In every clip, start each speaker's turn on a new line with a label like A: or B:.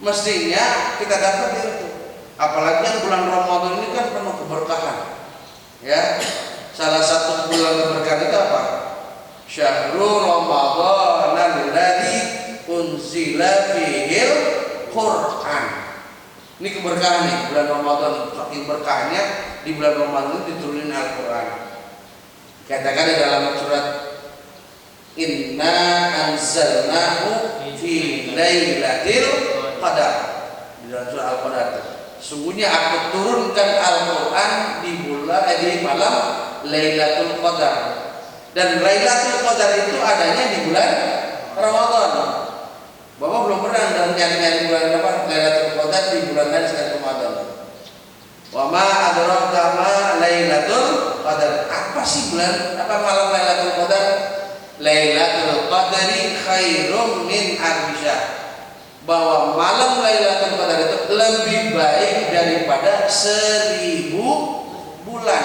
A: Mestinya kita dapat itu. Apalagi yang bulan Ramadan ini kan penuh keberkahan. Ya. Salah satu bulan keberkahan itu apa? Syahrul Ramadan alladzi unzila fihil Quran. Ini keberkahan nih, bulan Ramadan. Saking berkahnya di bulan Ramadan itu diturunin Al-Quran. Katakan di dalam surat Inna anzalnahu fi lailatul qadar. Di dalam surat Al-Qadar. Sungguhnya aku turunkan Al-Quran di malam Lailatul Qadar. Dan Lailatul Qadar itu adanya di bulan Ramadan. Bapak belum pernah nyari bulan apa? Lailatul Qadar di bulan lain selain Ramadan. Wa ma adraka ma Lailatul Qadar. Apa sih malam Lailatul Qadar? Lailatul Qadari khairum min alfi syahr. Bahwa malam Lailatul Qadar itu lebih baik daripada 1000 bulan.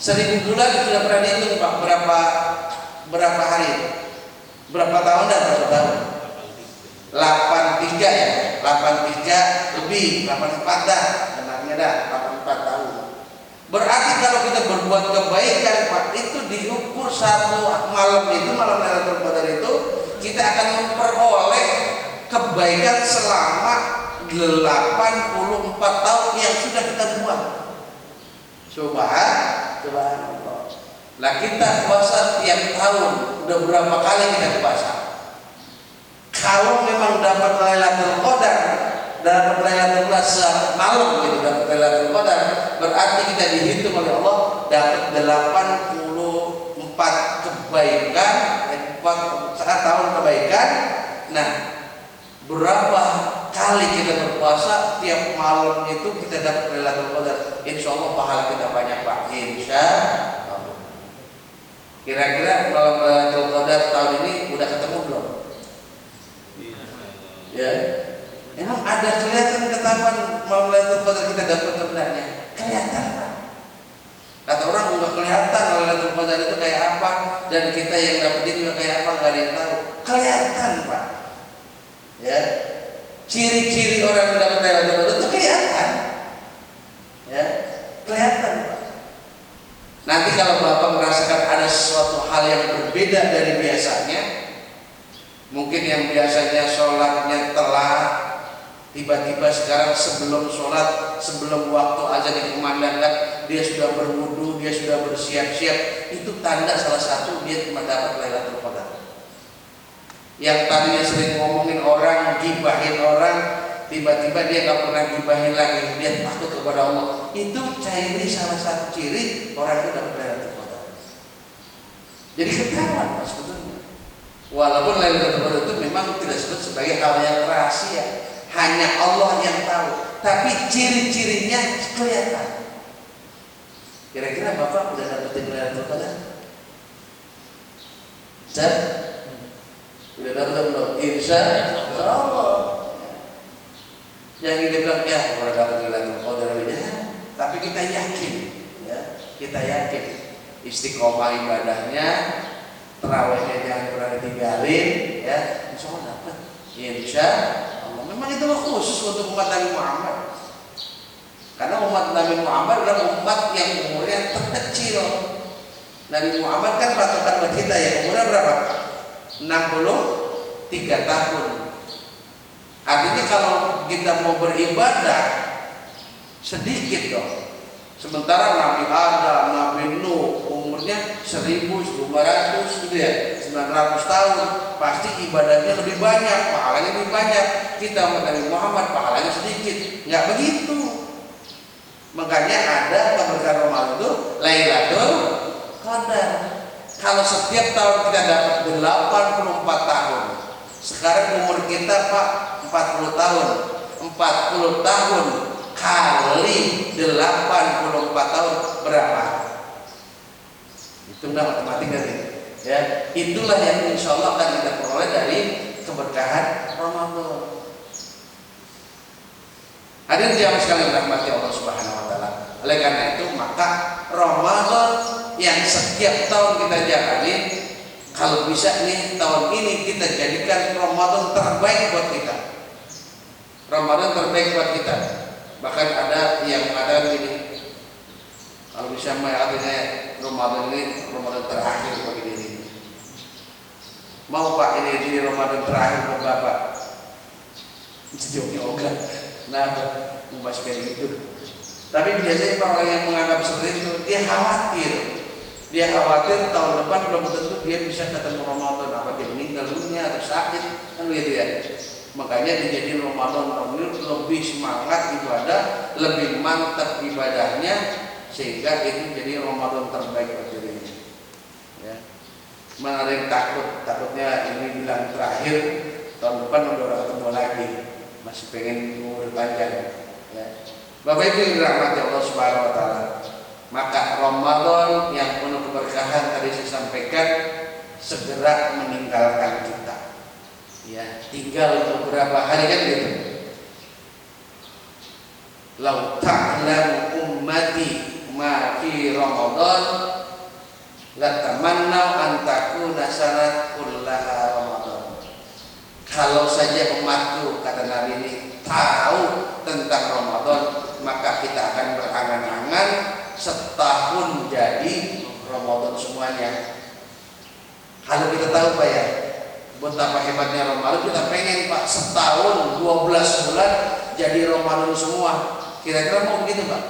A: 1000 bulan sudah pernah dihitung Pak, berapa hari? Berapa tahun dan berapa tahun? 83 ya, 83 lebih, 84 dah, benarnya dah, 84 tahun. Berarti kalau kita berbuat kebaikan Pak, itu diukur satu malam itu, malam Lailatul Qadar itu, kita akan memperoleh kebaikan selama 84 tahun yang sudah kita buat. Subhanallah. Lah kita puasa tiap tahun, udah berapa kali kita puasa? Kalau memang dapat Lailatul Qadar, dapat Lailatul Qadar malam gitu, dapat Lailatul Qadar, berarti kita dihitung oleh Allah dapat 84 kebaikan, 4 tahun kebaikan. Nah, berapa kali kita berpuasa tiap malam itu kita dapat Lailatul Qadar. Insya Allah pahala kita banyak Pak. Insya Allah. Kira-kira malam Lailatul Qadar tahun ini udah ketemu belum? Ya. Emang ada kelihatan ketahuan malam Lailatul Qadar kita dapat sebenarnya? Kelihatan Pak. Kata orang nggak kelihatan Lailatul Qadar itu kayak apa, dan kita yang dapetin juga kayak apa, nggak ada yang tahu. Kelihatan Pak. Ya, ciri-ciri orang yang dapat Lailatul Qadar itu kelihatan, ya, kelihatan. Nanti kalau Bapak merasakan ada sesuatu hal yang berbeda dari biasanya, mungkin yang biasanya sholatnya telat, tiba-tiba sekarang sebelum sholat, sebelum waktu azan dikumandangkan, dia sudah berwudu, dia sudah bersiap-siap, itu tanda salah satu dia mendapat Lailatul Qadar. Yang tadinya sering ngomongin orang, gibahin orang, tiba-tiba dia nggak pernah gibahin lagi, dia takut kepada Allah. Itu salah satu ciri orang itu dapat Lailatul Qadar. Jadi ketahuan Mas sebetulnya. Walaupun Lailatul Qadar itu memang tidak disebut sebagai hal yang rahasia, hanya Allah yang tahu. Tapi ciri-cirinya kelihatan. Kira-kira Bapak udah dapetin Lailatul Qadar? Udah dapat belum? Insya Allah. Yang ini bilang ya kalau dapat Lailatul Qadar ya, tapi kita yakin, ya, kita yakin istiqomah ibadahnya, terawihnya jangan pernah ditinggalin, ya, insya Allah dapat. Insya Allah. Memang itu khusus untuk umat Nabi Muhammad. Karena umat Nabi Muhammad adalah umat yang umurnya terkecil. Nabi Muhammad kan patokan buat kita ya, umurnya berapa? 63 tahun. Artinya kalau kita mau beribadah sedikit dong. Sementara Nabi Adam, Nabi Nuh umurnya 1200 gitu ya, 900 tahun, pasti ibadahnya lebih banyak, pahalanya lebih banyak. Kita umat Nabi Muhammad pahalanya sedikit. Enggak begitu. Makanya ada keberkahan Ramadan itu Lailatul Qadar. Kalau setiap tahun kita dapat 84 tahun. Sekarang umur kita Pak 40 tahun. 40 tahun kali 84 tahun berapa? Itu udah matematika gitu. Ya, itulah yang insya Allah akan kita peroleh dari keberkahan Ramadan. Hadirin jamaah sekalian rahmati Allah Subhanahu wa taala. Oleh karena itu maka Ramadan yang setiap tahun kita jalani, kalau bisa nih tahun ini kita jadikan Ramadan terbaik buat kita. terbaik buat kita. Bahkan ada yang ada gini, kalau bisa artinya Ramadan ini Ramadan terakhir bagi diri. Mau Pak ini di Ramadan terakhir buat Bapak? Sejauhnya oke. Nah, membahas kayak gitu. Tapi biasanya orang yang menganggap seperti itu, dia khawatir. Dia khawatir tahun depan belum tentu dia bisa ketemu Ramadan, apa dia meninggal dunia atau sakit, kan gitu ya. Makanya dijadiin Ramadan tahun ini lebih semangat ibadah, lebih mantap ibadahnya, sehingga itu jadi Ramadan terbaik bagi dirinya. Ya. Mana ada yang takutnya ini bilang terakhir, tahun depan udah ketemu lagi, masih pengen umur panjang. Ya. Bapak Ibu yang dirahmati Allah Subhanahu Wa Taala, maka Ramadan yang penuh keberkahan tadi saya sampaikan segera meninggalkan kita. Ya, tinggal beberapa hari kan gitu. Lau ta'lamu ummati ma fi Ramadan latamannau an takuna sanat kullaha Ramadan. Kalau saja umatku, kata Nabi ini, tahu tentang Ramadan, maka kita akan berangan-angan setahun jadi Ramadan semuanya. Kalau kita tahu Pak ya, betapa hebatnya Ramadan, kita pengen Pak setahun 12 bulan jadi Ramadan semua. Kira-kira mau begitu Pak?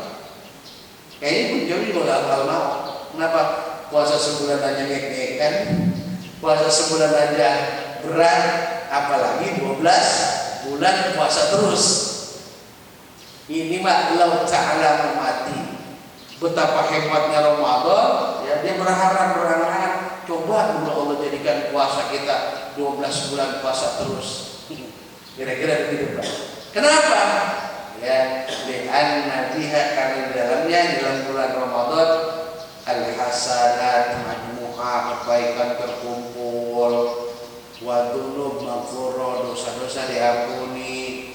A: Kayaknya pun jauh juga hal mau. Kenapa? Puasa sebulan aja ngek kan? Puasa sebulan aja berat, apalagi 12 bulan puasa terus. Ini Pak lau ta'ala mati. Betapa hebatnya Ramadan, ya dia berharap coba dulu Allah jadikan puasa kita 12 bulan puasa terus. Kira-kira begitu Pak. Kenapa? Ya, li'anna biha, karena di dalamnya dalam bulan Ramadan al-hasanat majmu'ah, kebaikan terkumpul, wa dzunub maghfurah, dosa-dosa diampuni,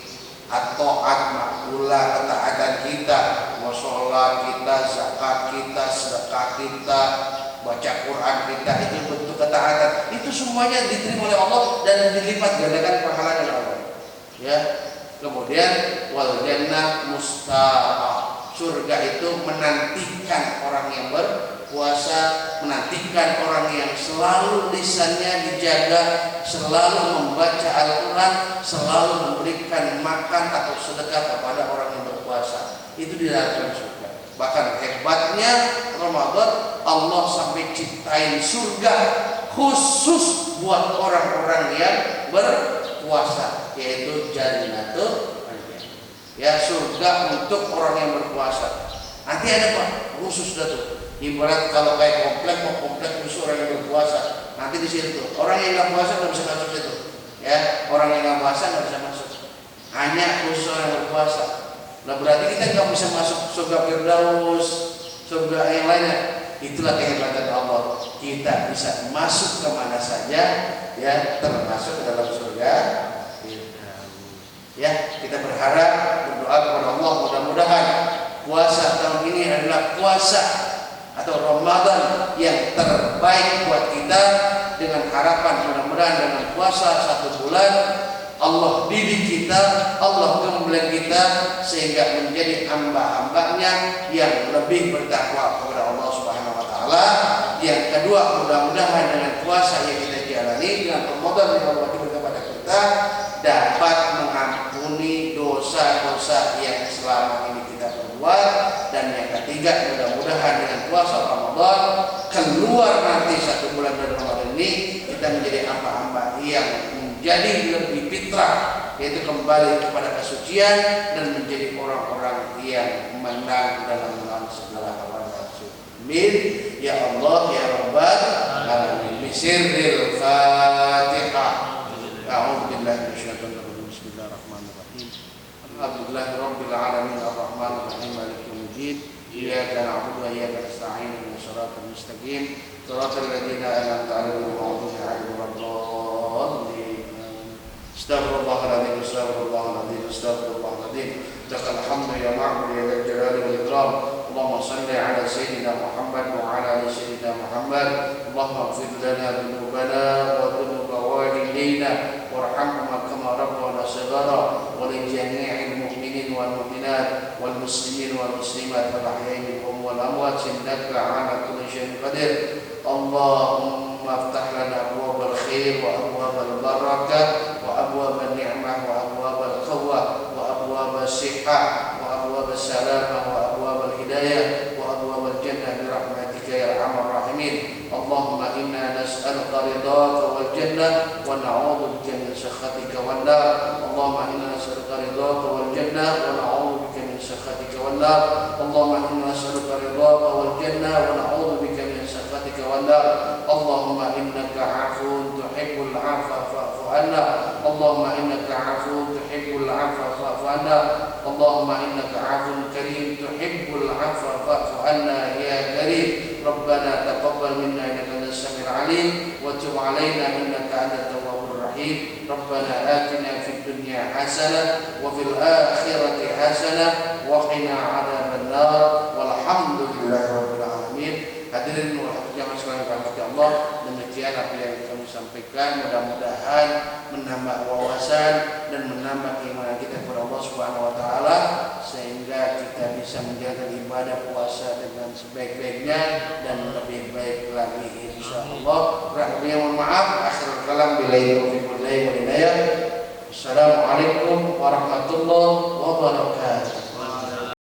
A: at-ta'at makbulah, ketaatan kita, sholat kita, zakat kita, sedekah kita, baca Quran kita, itu bentuk ketaatan. Itu semuanya diterima oleh Allah dan dilipat gandakan pahalanya oleh Allah. Ya. Kemudian wal jannah musta'ah. Surga itu menantikan orang yang berpuasa, menantikan orang yang selalu lisannya dijaga, selalu membaca Al-Quran, selalu memberikan makan atau sedekah kepada orang yang berpuasa. Itu di dalam surga. Bahkan hebatnya Ramadan, Allah sampai ciptain surga khusus buat orang-orang yang berpuasa, yaitu jannatul ya, surga untuk orang yang berpuasa. Nanti ada Pak khusus dah tuh. Ibarat kalau kayak komplek, mau komplek khusus orang yang berpuasa. Nanti di situ orang yang nggak puasa nggak bisa masuk situ. Ya, orang yang nggak puasa nggak bisa masuk. Hanya khusus orang yang berpuasa. Nah berarti kita nggak bisa masuk surga Firdaus, surga yang lainnya. Itulah kehebatan Allah. Kita bisa masuk kemana saja, ya, termasuk ke dalam surga Firdaus. Ya, kita berharap, berdoa kepada Allah, mudah-mudahan puasa tahun ini adalah puasa atau Ramadan yang terbaik buat kita, dengan harapan mudah-mudahan dengan puasa 1 bulan Allah didik kita, Allah gembleng kita sehingga menjadi hamba-hambanya yang lebih bertakwa kepada Allah Subhanahu Wa Taala. Yang kedua, mudah-mudahan dengan puasa yang kita jalani, dengan Ramadan yang Allah berikan kepada kita, dapat mengampuni dosa-dosa yang selama ini kita perbuat. Dan yang ketiga, mudah-mudahan dengan puasa Ramadan keluar nanti 1 bulan dari Ramadan ini, kita menjadi hamba-hamba yang menjadi lebih fitrah, yaitu kembali kepada kesucian dan menjadi orang-orang yang menang dalam melawan segala hawa nafsu. Amin ya Allah ya Rabbal alamin. Bisirril Fatihah. A'udzubillahi minasyaitonir rajim. Bismillahirrahmanirrahim. Alhamdulillahirabbil alamin arrahmanir rahim maliki yaumiddin. Iyyaka na'budu wa iyyaka nasta'in ihdinas siratal mustaqim siratal ladzina an'amta 'alaihim ghairil maghdubi 'alaihim. Astaghfirullahaladzim, astaghfirullahaladzim, astaghfirullahaladzim. Lakal hamdu ya ma'bud ya dzal jalali wal ikram. Allahumma shalli ala sayyidina Muhammad wa ala ali sayyidina Muhammad. Allahumma ighfir lana dhunubana wa dhunuba walidayna warhamhuma kama rabbana shighara wa li jami'il mu'minin المسلمين والمسلمات الأحياء منهم والأموات إنك على كل شيء قدير. اللهم افتح لنا أبواب الخير وأبواب البركة وأبواب النعمة وأبواب القوة وأبواب الصحة وأبواب السلامة وأبواب الهداية وأبواب الجنة برحمتك يا أرحم الراحمين. اللهم إنا نسألك رضاك والجنة ونعوذ بك من سخطك والنار. اللهم إنا نسألك رضاك والجنة ونعوذ بك من سخطك والنار. اللهم إنا نسألك رضاك والجنة ونعوذ بك من سخطك والنار. اللهم إنك عفو تحب العفو فاعف عنا. اللهم إنك عفو تحب العفو فاعف عنا. اللهم إنك عفو كريم تحب العفو فاعف عنا يا كريم. ربنا تقبل منا إنك أنت السميع العليم وتب علينا إنك أنت التواب الرحيم. ربنا آتنا في الدنيا حسنة وفي الآخرة حسنة وقنا عذاب النار والحمد لله رب العالمين. Hadirin jamaah sekalian rahmati Allah, demikian apa yang kami sampaikan, mudah-mudahan menambah wawasan dan menambah keimanan kita kepada Allah Subhanahu wa taala sehingga kita bisa menjaga ibadah puasa dengan sebaik-baiknya dan lebih baik lagi insyaallah. Mohon maaf, akhirul kalam billahi taufiq wal hidayah. Assalamualaikum warahmatullahi wabarakatuh.